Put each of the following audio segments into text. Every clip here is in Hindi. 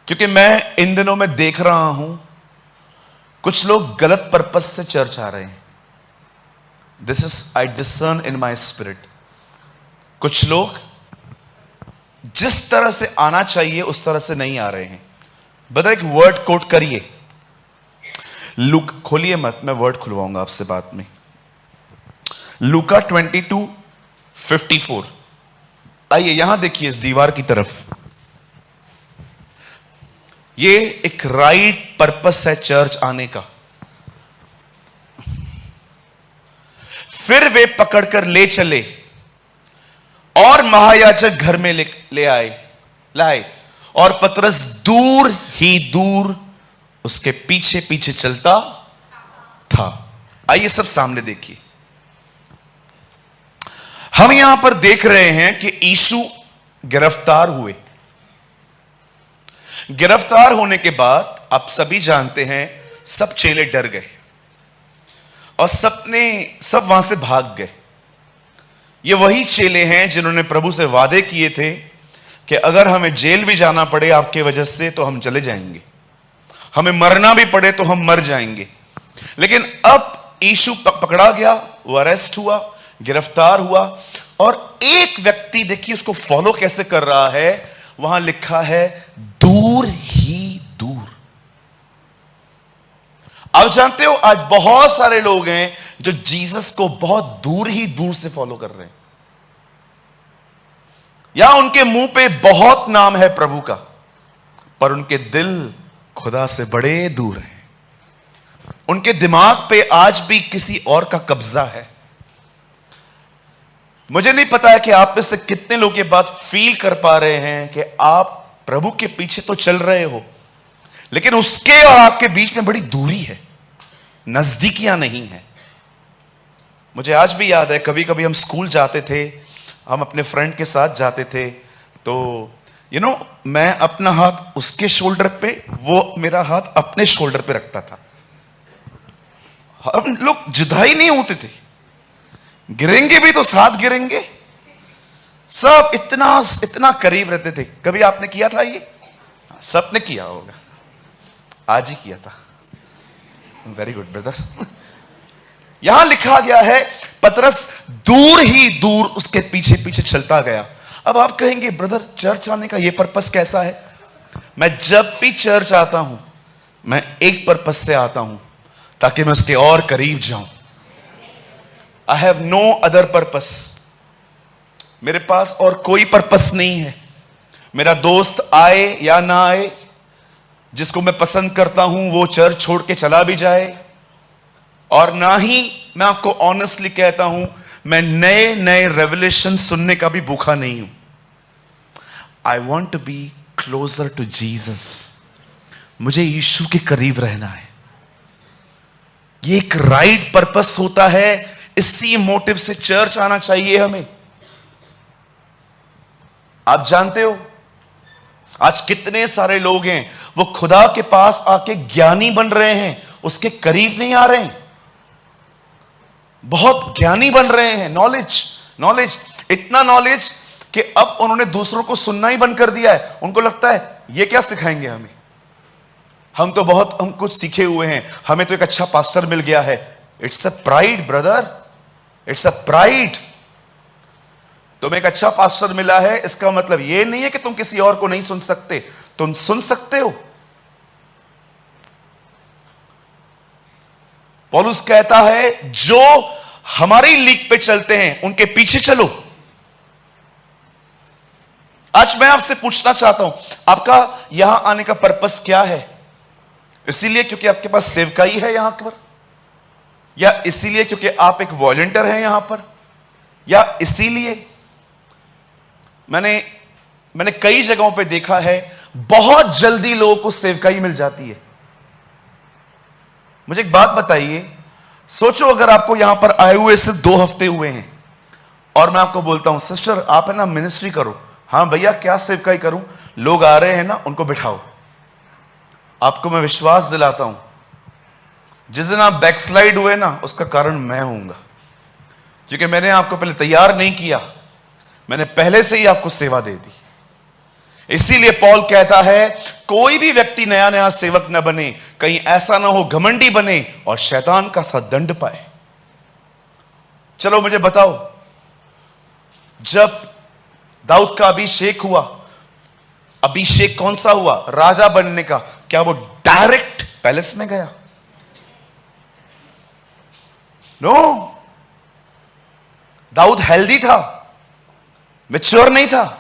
क्योंकि मैं इन दिनों में देख रहा हूं कुछ लोग गलत पर्पस से चर्च आ रहे हैं। This is I discern in my spirit. कुछ लोग जिस तरह से आना चाहिए उस तरह से नहीं आ रहे हैं। बता, एक वर्ड कोट करिए। लूक खोलिए मत, मैं वर्ड खुलवाऊंगा आपसे बाद में। लूका 22:54। आइए यहां देखिए इस दीवार की तरफ। ये एक राइट पर्पस है चर्च आने का। फिर वे पकड़कर ले चले और महायाजक घर में ले लाए और पतरस दूर ही दूर उसके पीछे पीछे चलता था। आइए सब सामने देखिए। हम यहां पर देख रहे हैं कि यीशु गिरफ्तार हुए। गिरफ्तार होने के बाद आप सभी जानते हैं सब चेले डर गए और सब वहां से भाग गए। ये वही चेले हैं जिन्होंने प्रभु से वादे किए थे कि अगर हमें जेल भी जाना पड़े आपके वजह से तो हम चले जाएंगे, हमें मरना भी पड़े तो हम मर जाएंगे। लेकिन अब यीशु पकड़ा गया, वो अरेस्ट हुआ, गिरफ्तार हुआ और एक व्यक्ति देखिए उसको फॉलो कैसे कर रहा है। वहां लिखा है दूर ही दूर। आप जानते हो आज बहुत सारे लोग हैं जो जीसस को बहुत दूर ही दूर से फॉलो कर रहे हैं, या उनके मुंह पे बहुत नाम है प्रभु का, पर उनके दिल खुदा से बड़े दूर हैं। उनके दिमाग पे आज भी किसी और का कब्जा है। मुझे नहीं पता है कि आप में से कितने लोग ये बात फील कर पा रहे हैं कि आप प्रभु के पीछे तो चल रहे हो, लेकिन उसके और आपके बीच में बड़ी दूरी है, नजदीकियां नहीं है। मुझे आज भी याद है, कभी कभी हम स्कूल जाते थे, हम अपने फ्रेंड के साथ जाते थे, तो मैं अपना हाथ उसके शोल्डर पे, वो मेरा हाथ अपने शोल्डर पे रखता था। हम लोग जुदा ही नहीं होते थे, गिरेंगे भी तो साथ गिरेंगे, सब इतना करीब रहते थे। कभी आपने किया था ये? सबने किया होगा, आज ही किया था। Very good brother. यहां लिखा गया है पतरस दूर ही दूर उसके पीछे पीछे चलता गया। अब आप कहेंगे ब्रदर चर्च आने का ये पर्पस कैसा है? मैं जब भी चर्च आता हूं मैं एक पर्पस से आता हूं, ताकि मैं उसके और करीब जाऊं। I have no other purpose. मेरे पास और कोई पर्पस नहीं है। मेरा दोस्त आए या ना आए, जिसको मैं पसंद करता हूं वो चर्च छोड़ के चला भी जाए, और ना ही मैं आपको ऑनेस्टली कहता हूं मैं नए नए रेवलेशन सुनने का भी भूखा नहीं हूं। I want to be closer to Jesus. मुझे यीशु के करीब रहना है। ये एक राइट पर्पस होता है। इसी मोटिव से चर्च आना चाहिए हमें। आप जानते हो आज कितने सारे लोग हैं वो खुदा के पास आके ज्ञानी बन रहे हैं, उसके करीब नहीं आ रहे हैं। बहुत ज्ञानी बन रहे हैं, नॉलेज, इतना नॉलेज कि अब उन्होंने दूसरों को सुनना ही बंद कर दिया है। उनको लगता है ये क्या सिखाएंगे हमें, हम कुछ सीखे हुए हैं, हमें तो एक अच्छा पास्टर मिल गया है। It's a pride brother, it's a pride. तुम्हें एक अच्छा पास्टर मिला है, इसका मतलब यह नहीं है कि तुम किसी और को नहीं सुन सकते, तुम सुन सकते हो। पौलुस कहता है जो हमारी लीग पे चलते हैं उनके पीछे चलो। आज मैं आपसे पूछना चाहता हूं आपका यहां आने का पर्पस क्या है? इसीलिए क्योंकि आपके पास सेवकाई है यहां पर, या इसीलिए क्योंकि आप एक वॉलंटियर हैं यहां पर, या इसीलिए मैंने कई जगहों पे देखा है बहुत जल्दी लोगों को सेवकाई मिल जाती है। मुझे एक बात बताइए, सोचो अगर आपको यहां पर आए हुए सिर्फ 2 हफ्ते हुए हैं और मैं आपको बोलता हूं सिस्टर आप है ना मिनिस्ट्री करो। हाँ भैया क्या सेवकाई करूं? लोग आ रहे हैं ना, उनको बिठाओ। आपको मैं विश्वास दिलाता हूं जिस दिन आप बैकस्लाइड हुए ना उसका कारण मैं होऊंगा, क्योंकि मैंने आपको पहले तैयार नहीं किया, मैंने पहले से ही आपको सेवा दे दी। इसीलिए पौल कहता है कोई भी व्यक्ति नया नया सेवक न बने, कहीं ऐसा ना हो घमंडी बने और शैतान का सा दंड पाए। चलो मुझे बताओ, जब दाऊद का अभिषेक हुआ, अभिषेक कौन सा हुआ? राजा बनने का। क्या वो डायरेक्ट पैलेस में गया? नो। दाऊद हेल्दी था, मैच्योर नहीं था।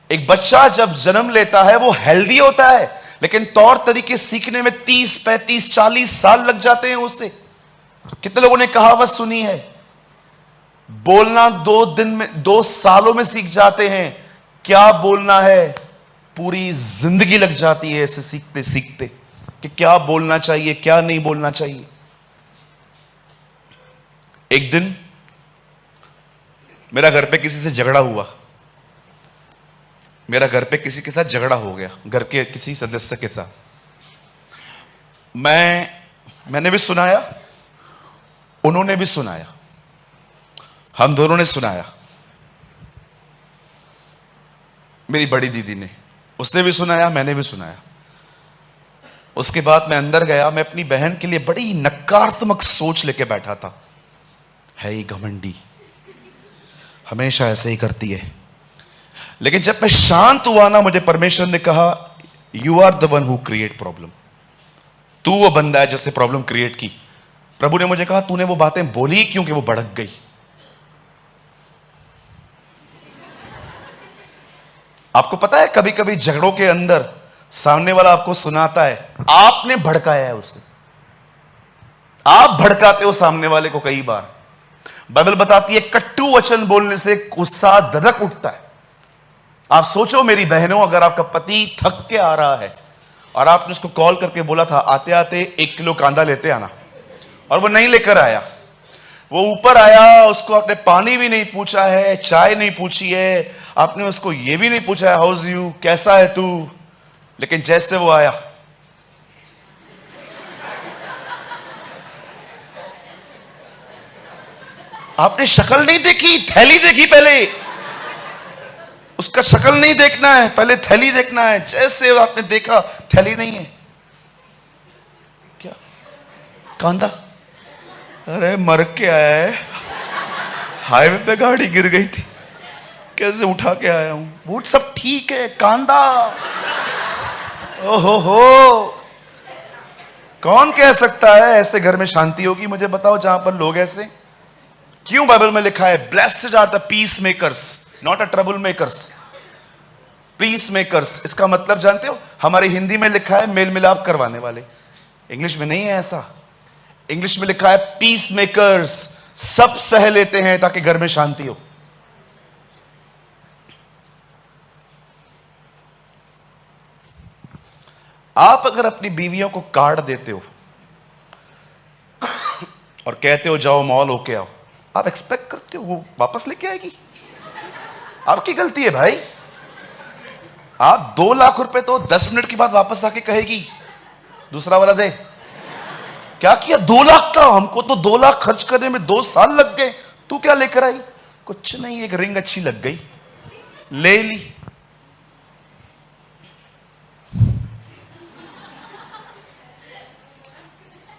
एक बच्चा जब जन्म लेता है वो हेल्दी होता है, लेकिन तौर तरीके सीखने में 30, 35, 40 साल लग जाते हैं उससे। कितने लोगों ने कहावत सुनी है, बोलना 2 दिन में, 2 सालों में सीख जाते हैं, क्या बोलना है पूरी जिंदगी लग जाती है ऐसे सीखते सीखते कि क्या बोलना चाहिए, क्या नहीं बोलना चाहिए। एक दिन मेरा घर पे किसी से झगड़ा हुआ, मेरा घर पे किसी के साथ झगड़ा हो गया, घर के किसी सदस्य के साथ। मैंने भी सुनाया, उन्होंने भी सुनाया, हम दोनों ने सुनाया। मेरी बड़ी दीदी ने, उसने भी सुनाया, मैंने भी सुनाया। उसके बाद मैं अंदर गया, मैं अपनी बहन के लिए बड़ी नकारात्मक सोच लेके बैठा था। है ही घमंडी, हमेशा ऐसे ही करती है। लेकिन जब मैं शांत हुआ ना, मुझे परमेश्वर ने कहा you are the one who create problem. तू वो बंदा है जिससे प्रॉब्लम क्रिएट की। प्रभु ने मुझे कहा तूने वो बातें बोली क्योंकि वो भड़क गई। आपको पता है कभी कभी झगड़ों के अंदर सामने वाला आपको सुनाता है, आपने भड़काया है उससे। आप भड़काते हो सामने वाले को कई बार। बाइबल बताती है कट्टू वचन बोलने से गुस्सा धधक उठता है। आप सोचो मेरी बहनों, अगर आपका पति थक के आ रहा है और आपने उसको कॉल करके बोला था आते आते 1 किलो कांदा लेते आना, और वो नहीं लेकर आया, वो ऊपर आया, उसको आपने पानी भी नहीं पूछा है, चाय नहीं पूछी है, आपने उसको ये भी नहीं पूछा है हाउस यू, कैसा है तू, लेकिन जैसे वो आया आपने शक्ल नहीं देखी, थैली देखी पहले। उसका शक्ल नहीं देखना है, पहले थैली देखना है। जैसे आपने देखा थैली नहीं है, क्या कांदा, अरे मर के आया है, हाईवे पे गाड़ी गिर गई थी, कैसे उठा के आया हूं, बूट सब ठीक है, कांदा। ओहो हो, कौन कह सकता है ऐसे घर में शांति होगी? मुझे बताओ जहां पर लोग ऐसे। क्यों बाइबल में लिखा है blessed are the peace makers, not a trouble makers. Peace makers, इसका मतलब जानते हो? हमारे हिंदी में लिखा है मेल मिलाप करवाने वाले, इंग्लिश में नहीं है ऐसा। इंग्लिश में लिखा है पीस मेकर्स, सब सह लेते हैं ताकि घर में शांति हो। आप अगर अपनी बीवियों को कार्ड देते हो और कहते हो जाओ मॉल होके आओ, आप एक्सपेक्ट करते हो वो वापस लेके आएगी? आपकी गलती है भाई। आप 2 लाख रुपए तो 10 मिनट के बाद वापस आके कहेगी दूसरा वाला दे। क्या किया 2 लाख का? हमको तो 2 लाख खर्च करने में 2 साल लग गए, तू क्या लेकर आई? कुछ नहीं, एक रिंग अच्छी लग गई, ले ली।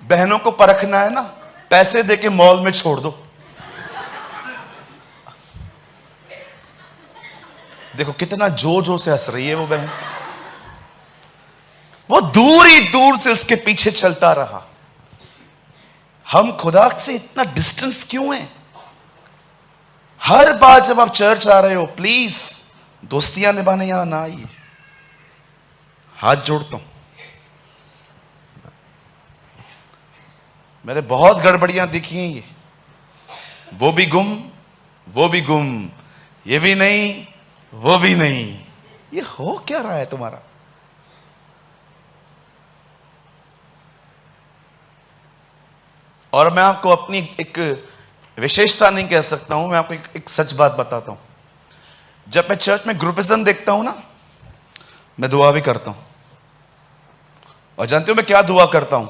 बहनों को परखना है ना, पैसे देके मॉल में छोड़ दो। देखो कितना जोर जोर से हंस रही है वो बहन। वो दूर ही दूर से उसके पीछे चलता रहा। हम खुदा से इतना डिस्टेंस क्यों है? हर बार जब आप चर्च आ रहे हो प्लीज दोस्तियां निभाने यहां ना आइए, हाथ जोड़ता हूं। मैंने बहुत गड़बड़ियां देखी हैं ये, वो भी गुम, वो भी गुम, ये भी नहीं, वो भी नहीं। ये हो क्या रहा है तुम्हारा? और मैं आपको अपनी एक विशेषता नहीं कह सकता हूं, मैं आपको एक सच बात बताता हूं। जब मैं चर्च में ग्रुपिज्म देखता हूं ना, मैं दुआ भी करता हूं। और जानते हो मैं क्या दुआ करता हूं?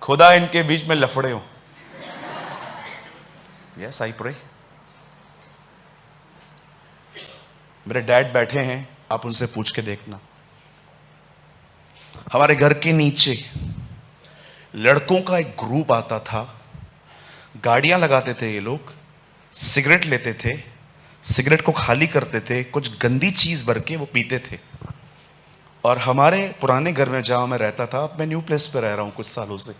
खुदा इनके बीच में लफड़े हो। Yes I pray. मेरे डैड बैठे हैं, आप उनसे पूछ के देखना। हमारे घर के नीचे लड़कों का एक ग्रुप आता था, गाड़ियां लगाते थे ये लोग, सिगरेट लेते थे, सिगरेट को खाली करते थे, कुछ गंदी चीज भर के वो पीते थे। और हमारे पुराने घर में जहां मैं रहता था, अब मैं न्यू प्लेस पे रह रहा हूं कुछ सालों से,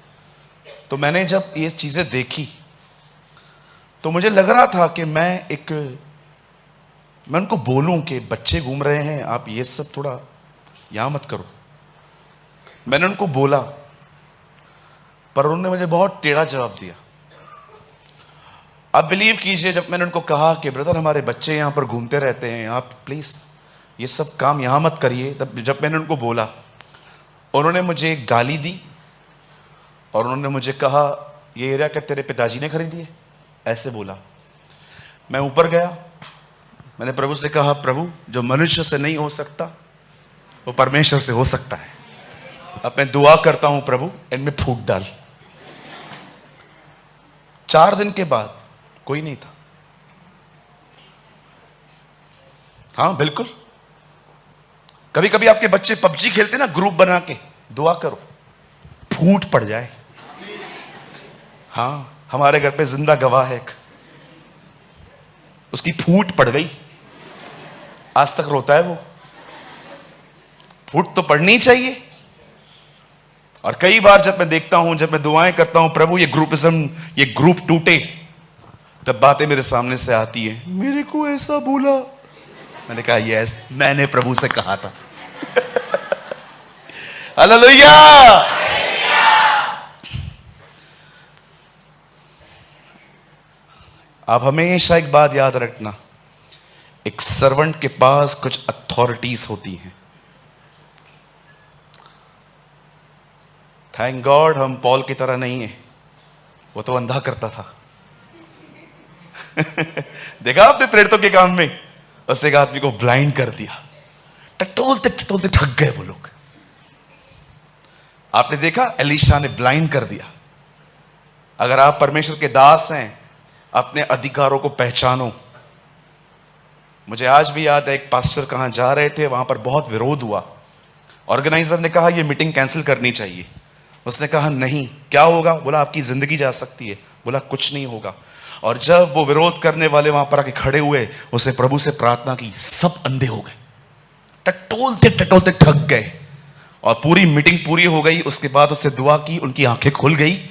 तो मैंने जब ये चीजें देखी तो मुझे लग रहा था कि मैं उनको बोलूं कि बच्चे घूम रहे हैं, आप ये सब थोड़ा यहां मत करो। मैंने उनको बोला, पर उन्होंने मुझे बहुत टेढ़ा जवाब दिया। आप बिलीव कीजिए, जब मैंने उनको कहा कि ब्रदर हमारे बच्चे यहां पर घूमते रहते हैं, आप प्लीज ये सब काम यहां मत करिए, तब जब मैंने उनको बोला, उन्होंने मुझे गाली दी और उन्होंने मुझे कहा ये एरिया क्या तेरे पिताजी ने खरीदी है, ऐसे बोला। मैं ऊपर गया, मैंने प्रभु से कहा, प्रभु जो मनुष्य से नहीं हो सकता वो परमेश्वर से हो सकता है। अब मैं दुआ करता हूं, प्रभु इनमें फूंक डाल। 4 दिन के बाद कोई नहीं था। हाँ बिल्कुल, कभी कभी आपके बच्चे पबजी खेलते ना ग्रुप बना के, दुआ करो फूट पड़ जाए। हाँ, हमारे घर पे जिंदा गवाह है, उसकी फूट पड़ गई, आज तक रोता है वो। फूट तो पड़नी चाहिए। और कई बार जब मैं देखता हूं, जब मैं दुआएं करता हूं, प्रभु ये ग्रुपिज्म, ये ग्रुप टूटे, तब बातें मेरे सामने से आती है, मेरे को ऐसा बोला। मैंने कहा यस, मैंने प्रभु से कहा था। हालेलुया। आप हमेशा एक बात याद रखना, एक सर्वेंट के पास कुछ अथॉरिटीज होती हैं। थैंक गॉड हम पॉल की तरह नहीं है, वो तो अंधा करता था। देखा आपने प्रेरितों के काम में, उसने एक आदमी को ब्लाइंड कर दिया, टटोलते टटोलते थक गए वो लोग। आपने देखा एलीशा ने ब्लाइंड कर दिया। अगर आप परमेश्वर के दास हैं, अपने अधिकारों को पहचानो। मुझे आज भी याद है, एक पास्टर कहां जा रहे थे, वहां पर बहुत विरोध हुआ। ऑर्गेनाइजर ने कहा यह मीटिंग कैंसिल करनी चाहिए। उसने कहा नहीं, क्या होगा? बोला आपकी जिंदगी जा सकती है। बोला कुछ नहीं होगा। और जब वो विरोध करने वाले वहां पर आके खड़े हुए, उसने प्रभु से प्रार्थना की, सब अंधे हो गए, टटोलते टटोलते थक गए। और पूरी मीटिंग पूरी हो गई। उसके बाद उससे दुआ की, उनकी आंखें खुल गई।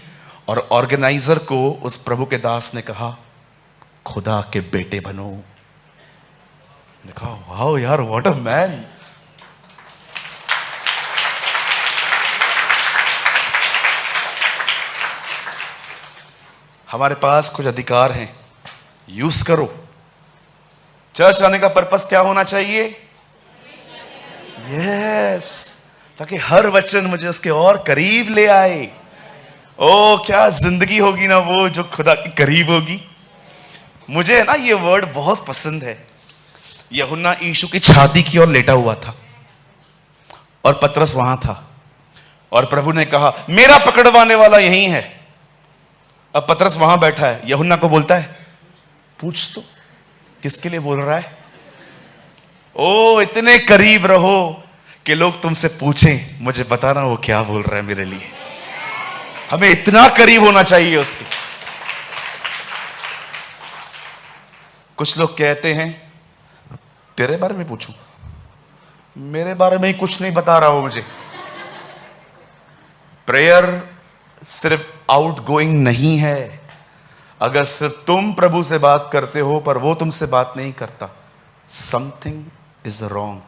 और ऑर्गेनाइजर को उस प्रभु के दास ने कहा, खुदा के बेटे बनो। मैंने कहा वाओ यार, व्हाट अ मैन। हमारे पास कुछ अधिकार हैं, यूज करो। चर्च आने का पर्पस क्या होना चाहिए? यस, ताकि हर वचन मुझे उसके और करीब ले आए। ओ क्या जिंदगी होगी ना वो, जो खुदा के करीब होगी। मुझे ना ये वर्ड बहुत पसंद है। यूहन्ना यीशु की छाती की ओर लेटा हुआ था और पतरस वहां था, और प्रभु ने कहा मेरा पकड़वाने वाला यहीं है। अब पतरस वहां बैठा है, यूहन्ना को बोलता है पूछ तो किसके लिए बोल रहा है। ओ इतने करीब रहो कि लोग तुमसे पूछें, मुझे बताना वो क्या बोल रहा है मेरे लिए। हमें इतना करीब होना चाहिए उसके। कुछ लोग कहते हैं तेरे बारे में पूछूं, मेरे बारे में ही कुछ नहीं बता रहा हो मुझे। प्रेयर सिर्फ आउटगोइंग नहीं है। अगर सिर्फ तुम प्रभु से बात करते हो पर वो तुमसे बात नहीं करता, समथिंग इज रॉन्ग।